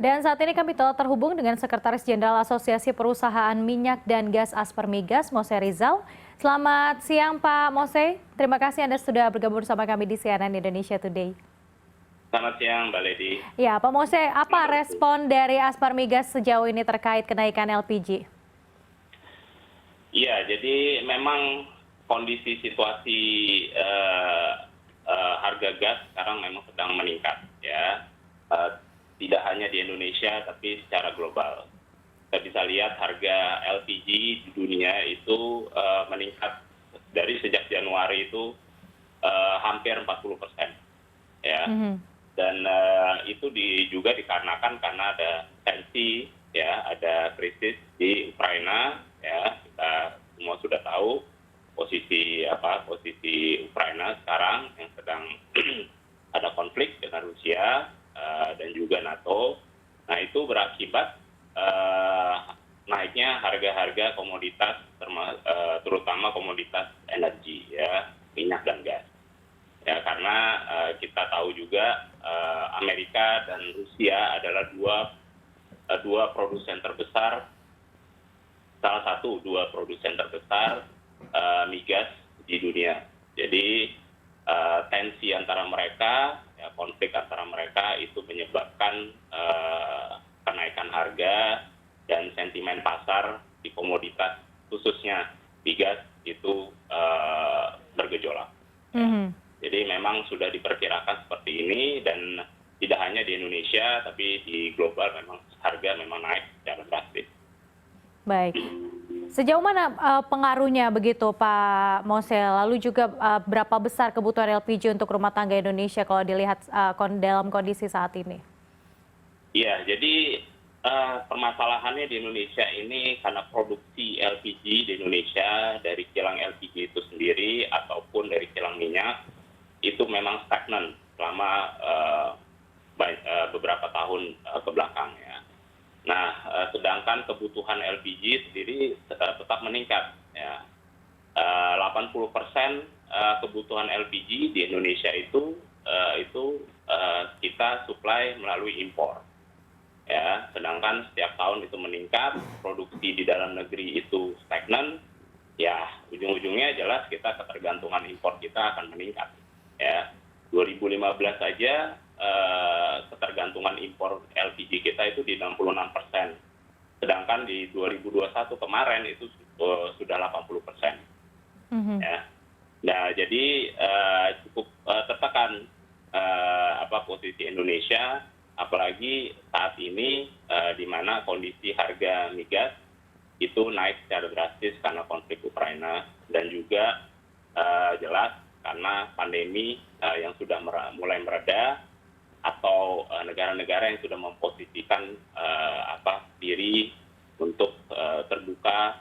Dan saat ini kami telah terhubung dengan Sekretaris Jenderal Asosiasi Perusahaan Minyak dan Gas Aspermigas, Mose Rizal. Selamat siang Pak Mose, terima kasih Anda sudah bergabung bersama kami di CNN Indonesia Today. Selamat siang, Mbak Lady. Ya, Pak Mose, apa respon dari Aspermigas sejauh ini terkait kenaikan LPG? Iya, jadi memang kondisi situasi harga gas sekarang memang sedang meningkat, ya. Tidak hanya di Indonesia, tapi secara global. Kita bisa lihat harga LPG di dunia itu meningkat dari sejak Januari itu hampir 40%, ya. Dan itu juga dikarenakan karena ada tensi, ya, ada krisis di Ukraina, ya. Kita semua sudah tahu posisi Ukraina sekarang yang sedang ada konflik dengan Rusia dan juga NATO. Nah, itu berakibat naiknya harga-harga komoditas, terutama komoditas energi, ya, minyak dan gas. Ya, karena kita tahu juga Amerika dan Rusia adalah dua produsen terbesar, dua produsen terbesar migas di dunia. Jadi tensi antara mereka, ya, konflik antara mereka itu menyebabkan kenaikan harga dan sentimen pasar di komoditas khususnya migas itu bergejolak. Jadi memang sudah diperkirakan seperti ini, dan tidak hanya di Indonesia tapi di global memang harga memang naik secara drastis. Baik. Sejauh mana pengaruhnya begitu Pak Mose? Lalu juga berapa besar kebutuhan LPG untuk rumah tangga Indonesia kalau dilihat dalam kondisi saat ini? Iya, jadi permasalahannya di Indonesia ini karena produksi LPG di Indonesia dari kilang LPG itu sendiri ataupun dari kilang minyak itu memang stagnan selama beberapa tahun kebelakang, ya. Nah, sedangkan kebutuhan LPG sendiri tetap meningkat, ya. 80% kebutuhan LPG di Indonesia itu kita supply melalui impor, ya. Sedangkan setiap tahun itu meningkat, produksi di dalam negeri itu stagnan, ya, ujung-ujungnya jelas kita ketergantungan impor kita akan meningkat, ya. 2015 saja ketergantungan impor LPG kita itu di 66%, sedangkan di 2021 kemarin itu sudah 80%. Ya. Nah, jadi cukup tertekan posisi Indonesia, apalagi saat ini di mana kondisi harga migas itu naik secara drastis karena konflik Ukraina, dan juga jelas karena pandemi yang sudah mulai mereda, atau negara-negara yang sudah memposisikan diri untuk terbuka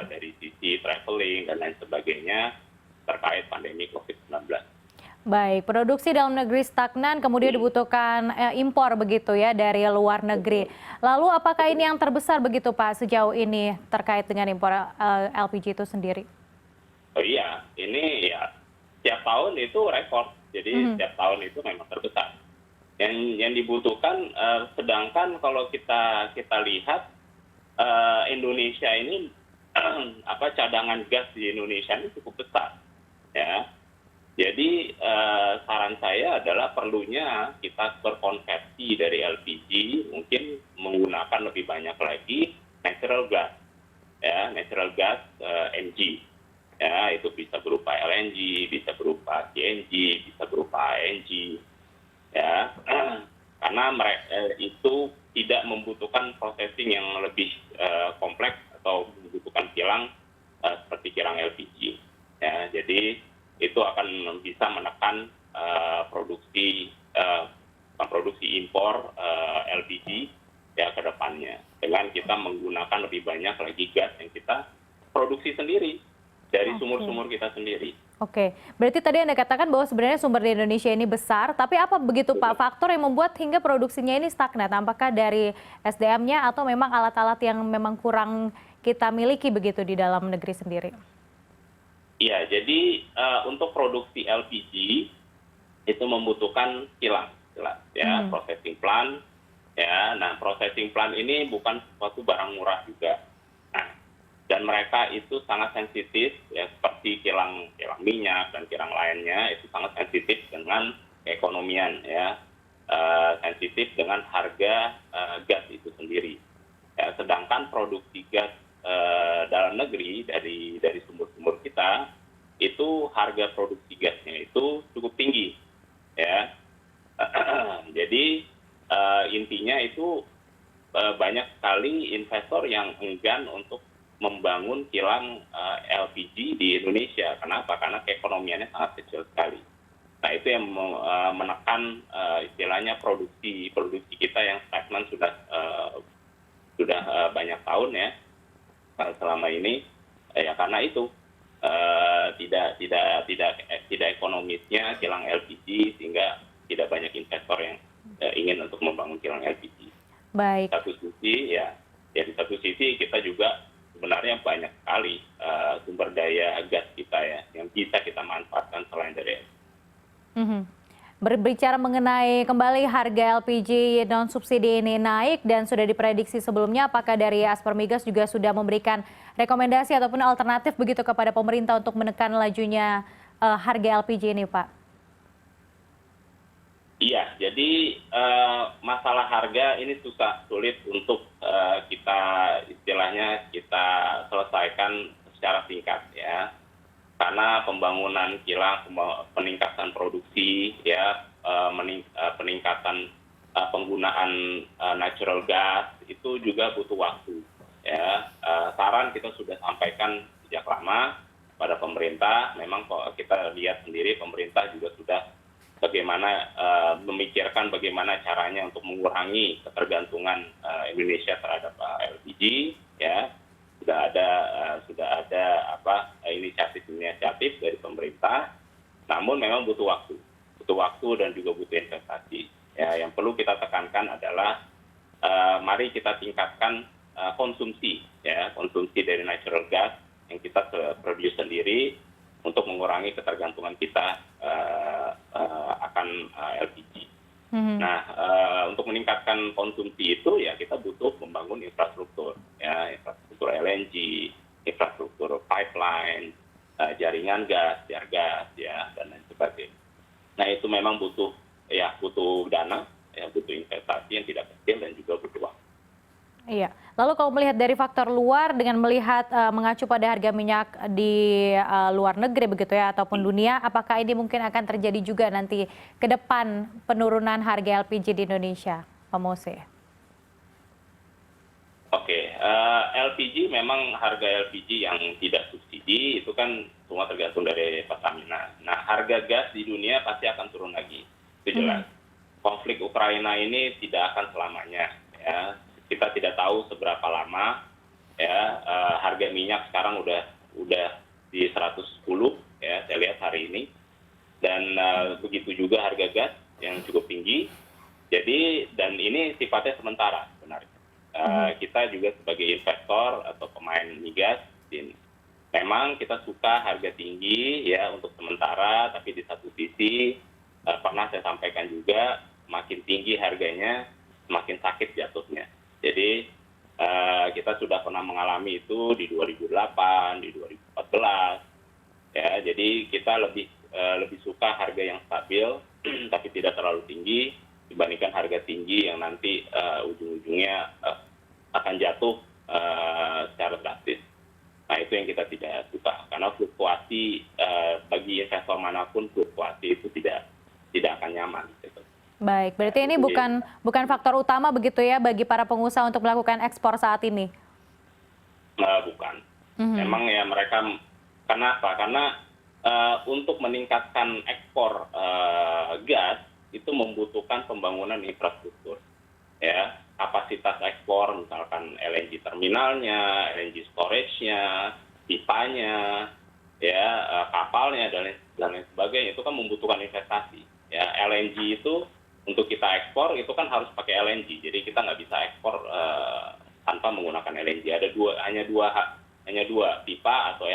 dari sisi traveling dan lain sebagainya terkait pandemi COVID-19. Baik, produksi dalam negeri stagnan, kemudian dibutuhkan impor begitu ya dari luar negeri. Lalu apakah ini yang terbesar begitu Pak sejauh ini terkait dengan impor LPG itu sendiri? Oh iya, ini ya setiap tahun itu rekor, jadi setiap tahun itu memang terbesar. Yang dibutuhkan, sedangkan kalau kita lihat Indonesia ini cadangan gas di Indonesia ini cukup besar, ya. Jadi saran saya adalah perlunya kita berkonversi dari LPG, mungkin menggunakan lebih banyak lagi natural gas, ya, natural gas NG, ya, itu bisa berupa LNG, bisa berupa CNG, bisa berupa ANG, ya, karena mereka itu tidak membutuhkan processing yang lebih kompleks atau membutuhkan kilang seperti kilang LPG, ya. Jadi itu akan bisa menekan produksi impor LPG, ya, ke depannya, dengan kita menggunakan lebih banyak lagi gas yang kita produksi sendiri dari sumur-sumur kita sendiri. Oke, berarti tadi Anda katakan bahwa sebenarnya sumber di Indonesia ini besar, tapi apa begitu Pak faktor yang membuat hingga produksinya ini stagnan? Apakah dari SDM-nya atau memang alat-alat yang memang kurang kita miliki begitu di dalam negeri sendiri? Iya, jadi untuk produksi LPG itu membutuhkan kilang, ya, processing plant, ya. Nah, processing plant ini bukan suatu barang murah juga. Nah, dan mereka itu sangat sensitif, ya, seperti kilang kilang minyak dan kilang lainnya itu sangat sensitif dengan keekonomian, ya. Sensitif dengan harga gas itu sendiri. Ya, sedangkan produksi gas dalam negeri dari sumber-sumber kita itu harga produksi gasnya itu cukup tinggi, ya. Jadi intinya itu banyak sekali investor yang enggan untuk membangun kilang LPG di Indonesia. Kenapa? Karena keekonomiannya sangat kecil sekali. Nah, itu yang menekan istilahnya produksi kita yang stagnan sudah banyak tahun, ya, selama ini, ya, karena itu tidak ekonomisnya kilang LPG, sehingga tidak banyak investor yang ingin untuk membangun kilang LPG. Baik. Di satu sisi kita juga sebenarnya banyak sekali sumber daya gas kita, ya, yang bisa kita manfaatkan selain dari. Berbicara mengenai kembali harga LPG non subsidi ini naik dan sudah diprediksi sebelumnya, apakah dari Aspermigas juga sudah memberikan rekomendasi ataupun alternatif begitu kepada pemerintah untuk menekan lajunya harga LPG ini, Pak? Iya, jadi masalah harga ini sulit untuk kita istilahnya kita selesaikan secara singkat, ya. Karena pembangunan kilang, peningkatan produksi, ya, peningkatan penggunaan natural gas itu juga butuh waktu, ya. Saran kita sudah sampaikan sejak lama pada pemerintah. Memang kita lihat sendiri pemerintah juga sudah memikirkan bagaimana caranya untuk mengurangi ketergantungan Indonesia terhadap LPG, ya. Sudah ada inisiatif dari pemerintah, namun memang butuh waktu dan juga butuh investasi. Ya, yang perlu kita tekankan adalah mari kita tingkatkan konsumsi dari natural gas yang kita produce sendiri untuk mengurangi ketergantungan kita akan LPG. Nah, untuk meningkatkan konsumsi itu, ya, kita butuh membangun infrastruktur, ya, infrastruktur LNG, infrastruktur pipeline, jaringan gas, tiar gas, ya, dan lain sebagainya. Nah, itu memang butuh dana, ya, butuh investasi yang tidak kecil dan juga butuh waktu. Iya. Lalu kalau melihat dari faktor luar dengan melihat mengacu pada harga minyak di luar negeri begitu, ya, ataupun dunia, apakah ini mungkin akan terjadi juga nanti ke depan penurunan harga LPG di Indonesia, Pak Mose? Oke, LPG memang harga LPG yang tidak subsidi itu kan semua tergantung dari Pertamina. Nah, harga gas di dunia pasti akan turun lagi, itu jelas. Konflik Ukraina ini tidak akan selamanya, ya. Kita tidak tahu seberapa lama, ya. Harga minyak sekarang udah di 110, ya, saya lihat hari ini, dan begitu juga harga gas yang cukup tinggi. Jadi, dan ini sifatnya sementara sebenarnya. Kita juga sebagai investor atau pemain migas, memang kita suka harga tinggi, ya, untuk sementara, tapi di satu sisi pernah saya sampaikan juga, makin tinggi harganya semakin sakit jatuhnya. Jadi kita sudah pernah mengalami itu di 2008, di 2014, ya. Jadi kita lebih suka harga yang stabil tapi tidak terlalu tinggi dibandingkan harga tinggi yang nanti ujung-ujungnya akan jatuh secara drastis. Nah, itu yang kita tidak suka, karena fluktuasi bagi investor manapun fluktuasi itu tidak akan nyaman, gitu. Baik, berarti ini bukan faktor utama begitu, ya, bagi para pengusaha untuk melakukan ekspor saat ini? Bukan. Memang, ya, mereka, kenapa? Karena untuk meningkatkan ekspor gas itu membutuhkan pembangunan infrastruktur, ya. Kapasitas ekspor, misalkan LNG terminalnya, LNG storage-nya, pipanya, ya, kapalnya, dan lain sebagainya, itu kan membutuhkan investasi, ya. LNG itu untuk kita ekspor itu kan harus pakai LNG, jadi kita nggak bisa ekspor tanpa menggunakan LNG. Hanya dua, pipa atau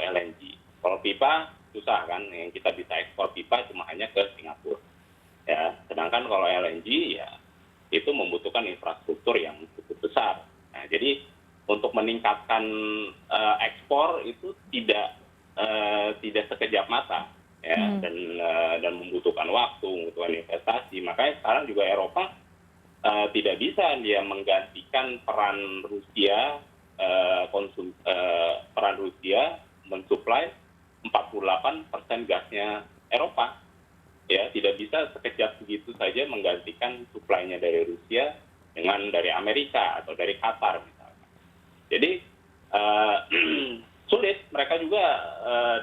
LNG. Kalau pipa susah kan, yang kita bisa ekspor pipa cuma hanya ke Singapura, ya. Sedangkan kalau LNG, ya, itu membutuhkan infrastruktur yang cukup besar. Nah, jadi untuk meningkatkan ekspor itu tidak sekejap mata, ya, dan membutuhkan waktu, membutuhkan investasi. Makanya sekarang juga Eropa tidak bisa dia menggantikan peran Rusia, peran Rusia mensuplai 48% gasnya Eropa. Ya, tidak bisa sekejap begitu saja menggantikan suplainya dari Rusia dengan dari Amerika atau dari Qatar misalnya. Jadi sulit, mereka juga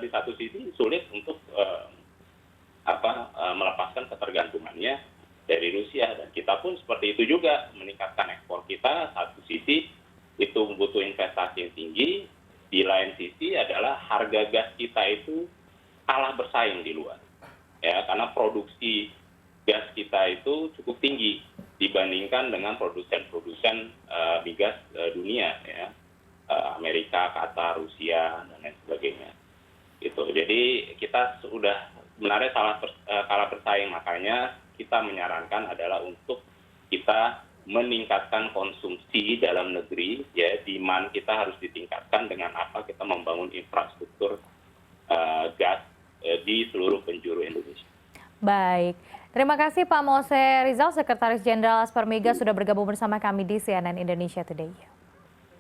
di satu sisi sulit untuk melepaskan ketergantungannya dari Rusia, dan kita pun seperti itu juga, meningkatkan ekspor kita satu sisi itu butuh investasi yang tinggi, di lain sisi adalah harga gas kita itu kalah bersaing di luar, ya, karena produksi gas kita itu cukup tinggi dibandingkan dengan produsen-produsen migas dunia, ya, Amerika, Qatar, Rusia, dan lain sebagainya. Gitu. Jadi kita sudah sebenarnya kalah bersaing, makanya kita menyarankan adalah untuk kita meningkatkan konsumsi dalam negeri, ya, demand kita harus ditingkatkan dengan apa, kita membangun infrastruktur gas di seluruh penjuru Indonesia. Baik, terima kasih Pak Mose Rizal, Sekretaris Jenderal Aspermigas sudah bergabung bersama kami di CNN Indonesia Today.